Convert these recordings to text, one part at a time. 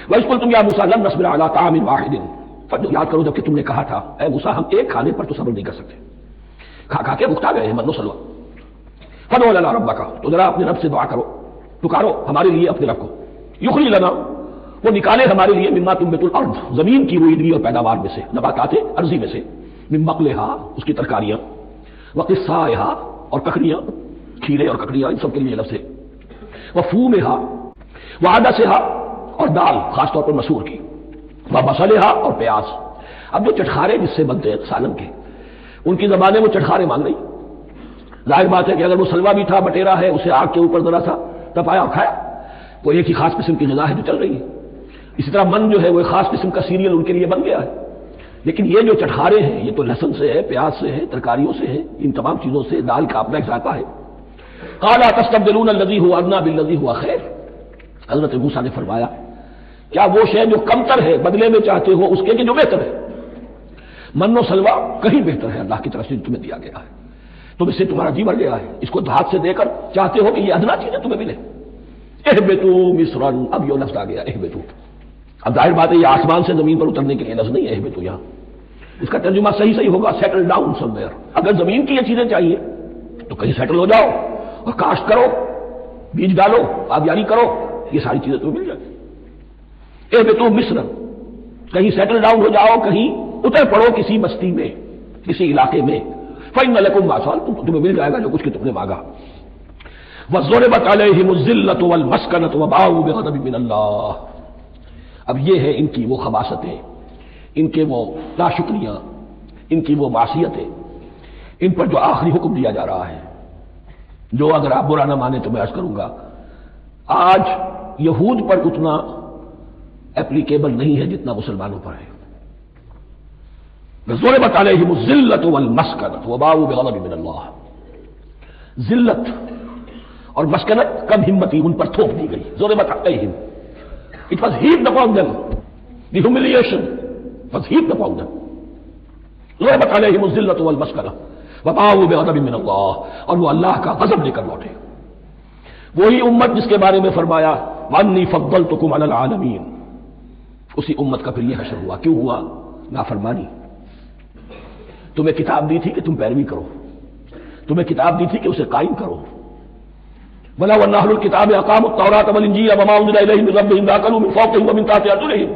وَإِذْ قُلْتُمْ يَا مُوسَىٰ لَن نَّصْبِرَ عَلَىٰ طَعَامٍ وَاحِدٍ، یاد کرو جب کہ تم نے کہا تھا اے موسیٰ ہم ایک کھانے پر تو صبر نہیں کر سکتے، کھا کھا کے اکتا گئے ہیں من و سلوى، فادع لنا ربک، تو ذرا اپنے رب سے دعا کرو، پکارو ہمارے لیے اپنے رب کو، یخرج لنا، وہ نکالے ہمارے لیے مما تنبت الارض، زمین کی روئیدگی اور پیداوار میں سے، نباتات ارضی میں سے، من بقلھا، اس کی ترکاریاں، وقثائھا، اور ککڑیاں، کھیرے اور ککڑیاں، ان سب کے لیے لفظ ہے، وفومھا، وعدسھا، اور دال خاص طور پر مسور کی، وبصلھا، اور پیاز۔ اب جو چٹخارے جس سے بنتے ہیں سالن کے، ان کی زبان میں وہ چٹخارے مانگ رہی، ظاہر بات ہے کہ اگر وہ سلوا بھی تھا، بٹیرا ہے، اسے آگ کے اوپر ذرا سا تپایا اور کھایا، وہ ایک ہی خاص قسم کی غذا ہے جو چل رہی ہے۔ اسی طرح من جو ہے وہ ایک خاص قسم کا سیریل ان کے لیے بن گیا ہے، لیکن یہ جو چٹخارے ہیں یہ تو لہسن سے ہے، پیاز سے ہے، ترکاریوں سے ہے، ان تمام چیزوں سے، دال کا اپنا ایک ذائقہ ہے۔ قال تستبدلون الذی هو ادنی بالذی هو خیر، حضرت موسیٰ نے فرمایا کیا وہ شے جو کمتر ہے بدلے میں چاہتے ہو اس کے کہ جو بہتر ہے؟ من و سلوا کہیں بہتر ہے اللہ کی طرف سے تمہیں دیا گیا ہے، تم اس سے تمہارا جی بھر گیا ہے، اس کو ہاتھ سے دے کر چاہتے ہو کہ یہ ادنا چیزیں تمہیں ملے۔ اہبطوا مصرا، اب یہ لفظ آ گیا اہبطوا، اب ظاہر بات ہے یہ آسمان سے زمین پر اترنے کے لیے لفظ نہیں ہے اہبطوا، یہاں اس کا ترجمہ صحیح ہوگا سیٹل ڈاؤن سم ویئر، اگر زمین کی یہ چیزیں چاہیے تو کہیں سیٹل ہو جاؤ اور کاشت کرو، بیج ڈالو، آبیاری کرو، یہ ساری چیزیں تمہیں مل جائیں۔ اہبطوا مصرا، کہیں سیٹل ڈاؤن ہو جاؤ، کہیں اتر پڑو کسی بستی میں، کسی علاقے میں، فإن لكم ما سألتم، تمہیں مل جائے گا جو کچھ کہ تم نے مانگا۔ وضربت علیہم الذلۃ والمسکنۃ وباءوا بغضب من اللہ، اب یہ ہے ان کی وہ خباثتیں، ان کے وہ ناشکریاں، ان کی وہ معصیتیں، ان پر جو آخری حکم دیا جا رہا ہے، جو اگر آپ برا نہ مانیں تو میں عرض کروں گا آج یہود پر اتنا اپلیکیبل نہیں ہے جتنا مسلمانوں پر ہے۔ ضربت علیہم الذلۃ والمسکنۃ وباءوا بغضب من اللہ، ذلت اور مسکنت، کم ہمتی ان پر تھوپ دی گئی، ضربت علیہم، it was heaped upon them، the humiliation was heaped upon them، ضربت علیہم الذلۃ والمسکنۃ وباءوا بغضب من اللہ، اور وہ اللہ کا غضب لے کر لوٹے۔ وہی امت جس کے بارے میں فرمایا وانی فضلتکم علی العالمین، اسی امت کا پھر یہ حشر ہوا، کیوں ہوا؟ نافرمانی۔ تمہیں کتاب دی تھی کہ تم پیروی کرو، تمہیں کتاب دی تھی کہ اسے قائم کرو، وَلَوْ أَنَّ أَهْلَ الْكِتَابِ أَقَامُوا التَّوْرَاةَ وَالْإِنْجِيلَ وَمَا أُنزِلَ إِلَيْهِم مِّن رَّبِّهِمْ لَأَكَلُوا مِن فَوْقِهِمْ وَمِن تَحْتِ أَرْجُلِهِمْ،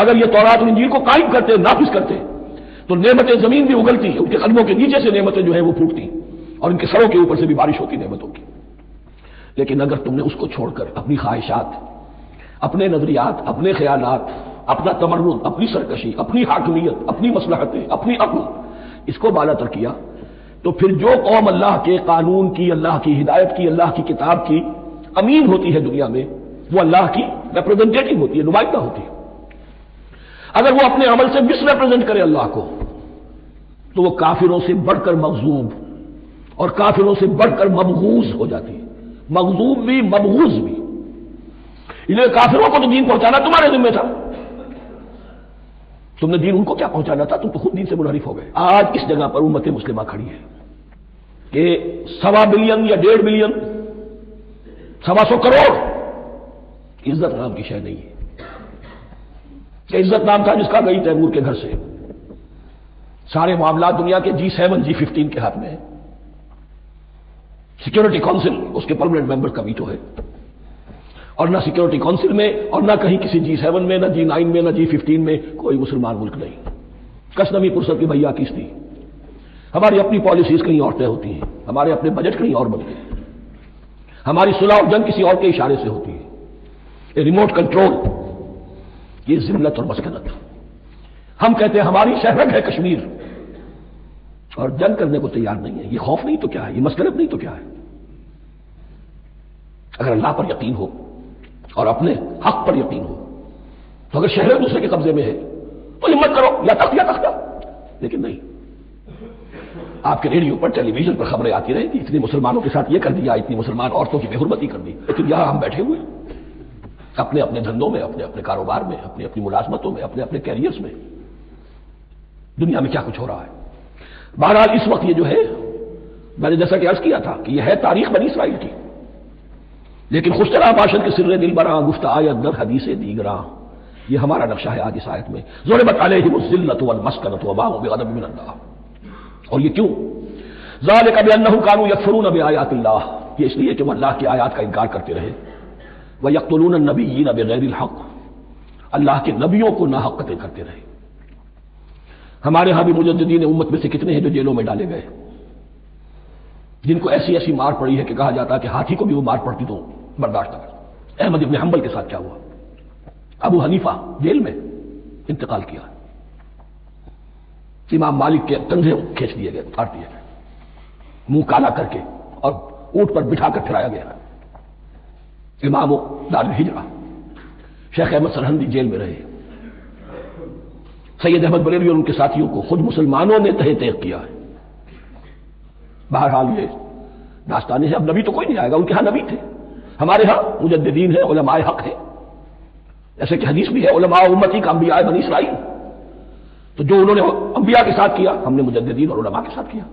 اگر یہ تورات اور انجیل کو قائم کرتے، نافذ کرتے، تو نعمتیں زمین بھی اگلتی، ان کے قدموں کے نیچے سے نعمتیں جو ہیں وہ پھوٹتی، اور ان کے سروں کے اوپر سے بھی بارش ہوتی نعمتوں کی۔ لیکن اگر تم نے اس کو چھوڑ کر اپنی خواہشات، اپنے نظریات، اپنے خیالات، اپنا تمرد، اپنی سرکشی، اپنی حاکمیت، اپنی مصلحتیں، اپنی عقل، اس کو بالا تر کیا، تو پھر جو قوم اللہ کے قانون کی، اللہ کی ہدایت کی، اللہ کی کتاب کی امین ہوتی ہے دنیا میں، وہ اللہ کی ریپرزینٹیٹو ہوتی ہے، نمائندہ ہوتی ہے۔ اگر وہ اپنے عمل سے مس ریپرزینٹ کرے اللہ کو، تو وہ کافروں سے بڑھ کر مغضوب اور کافروں سے بڑھ کر مبغوض ہو جاتی ہے، مغضوب بھی مبغوض بھی۔ انہیں کافروں کو تو دین پہنچانا تمہارے ذمہ تھا، تم نے دین ان کو کیا پہنچانا تھا، تم تو خود دین سے منحرف ہو گئے۔ آج اس جگہ پر امت مسلمہ کھڑی ہے کہ 1.25 بلین یا 1.5 بلین، 125 کروڑ عزت نام کی شے نہیں ہے، کہ عزت نام تھا جس کا گئی تیمور کے گھر سے، سارے معاملات دنیا کے G7 G15 کے ہاتھ میں ہے، سیکورٹی کونسل اس کے پرماننٹ ممبر کا ویٹو ہے، اور نہ سیکورٹی کونسل میں اور نہ کہیں کسی G7 میں، نہ G9 میں، نہ G15 میں کوئی مسلمان ملک نہیں۔ کسنوی پرسد کی بھیا کس تھی، ہماری اپنی پالیسیز کہیں اور طے ہوتی ہیں، ہمارے اپنے بجٹ کہیں اور بنتے ہیں، ہماری صلح اور جنگ کسی اور کے اشارے سے ہوتی ہے، یہ ریموٹ کنٹرول، یہ ذلت اور مسکنت۔ ہم کہتے ہیں ہماری شہرگ ہے کشمیر، اور جنگ کرنے کو تیار نہیں ہے، یہ خوف نہیں تو کیا ہے، یہ مسکنت نہیں تو کیا ہے؟ اگر اللہ پر یقین ہو اور اپنے حق پر یقین ہو، تو اگر شہر دوسرے کے قبضے میں ہے تو ہمت کرو، یا تخت یا تختہ، لیکن نہیں۔ آپ کے ریڈیو پر، ٹیلی ویژن پر خبریں آتی رہیں کہ اتنے مسلمانوں کے ساتھ یہ کر دیا، اتنی مسلمان عورتوں کی بے حرمتی کر دی، لیکن یہاں ہم بیٹھے ہوئے اپنے اپنے دھندوں میں، اپنے اپنے کاروبار میں، اپنی اپنی ملازمتوں میں، اپنے اپنے کیریئرز میں، دنیا میں کیا کچھ ہو رہا ہے۔ بہرحال اس وقت یہ جو ہے، میں نے جیسا کہ عرض کیا تھا کہ یہ ہے تاریخ بنی اسرائیل کی، لیکن خشترا باشد کے سر دل براں گفت آیت در حدیث دیگراں، یہ ہمارا نقشہ ہے آج اس آیت میں. ضربت علیہم الذلۃ والمسکنۃ وباءوا بغضب من اللہ. اور یہ کیوں؟ ذالک بانہم کانوا یکفرون بآیات اللہ، یہ اس لیے کہ وہ اللہ کی آیات کا انکار کرتے رہے. ویقتلون النبیین بغیر الحق، اللہ کے نبیوں کو ناحق قتل کرتے رہے. ہمارے ہاں بھی مجددین امت میں سے کتنے ہیں جو جیلوں میں ڈالے گئے، جن کو ایسی ایسی مار پڑی ہے کہ کہا جاتا ہے کہ ہاتھی کو بھی وہ مار پڑتی تو برداشت نہ کرتا. احمد ابن حنبل کے ساتھ کیا ہوا؟ ابو حنیفہ جیل میں انتقال کیا، امام مالک کے کندھے کھینچ دیے گئے، کاٹ دیے گئے، منہ کالا کر کے اور اونٹ پر بٹھا کر پھرایا گیا. امام دار الہجرہ شیخ احمد سرہندی جیل میں رہے. سید احمد بریلوی اور ان کے ساتھیوں کو خود مسلمانوں نے تہہ تیغ کیا ہے. بہرحال یہ داستانیں ہیں. اب نبی تو کوئی نہیں آئے گا، ان کے ہاں نبی تھے، ہمارے ہاں مجددین ہیں، علماء حق ہیں. جیسے کہ حدیث بھی ہے علماء امتی کا انبیاء بنی اسرائیل. تو جو انہوں نے انبیاء کے ساتھ کیا ہم نے مجددین اور علماء کے ساتھ کیا.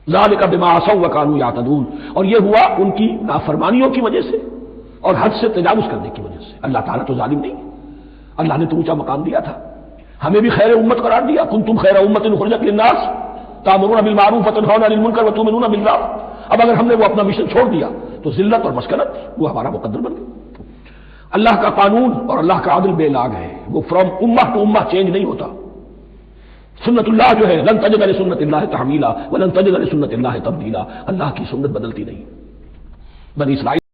ذالک بما عصوا وکانوا یعتدون، اور یہ ہوا ان کی نافرمانیوں کی وجہ سے اور حد سے تجاوز کرنے کی وجہ سے. اللہ تعالیٰ تو ظالم نہیں ہے، اللہ نے تو اونچا مقام دیا تھا، ہمیں بھی خیر امت قرار دیا. کنتم خیر امت اخرجت للناس تأمرون بالمعروف وتنهون عن المنکر وتؤمنون باللہ. اب اگر ہم نے وہ اپنا مشن چھوڑ دیا تو ذلت اور مسکنت وہ ہمارا مقدر بن گئی. اللہ کا قانون اور اللہ کا عدل بے لاگ ہے، وہ فرام امہ ٹو امہ چینج نہیں ہوتا. سنت اللہ جو ہے لن تجد لسنت اللہ تحویلا ولن تجد لسنت اللہ تبدیلا، اللہ کی سنت بدلتی نہیں. بنی اسرائیل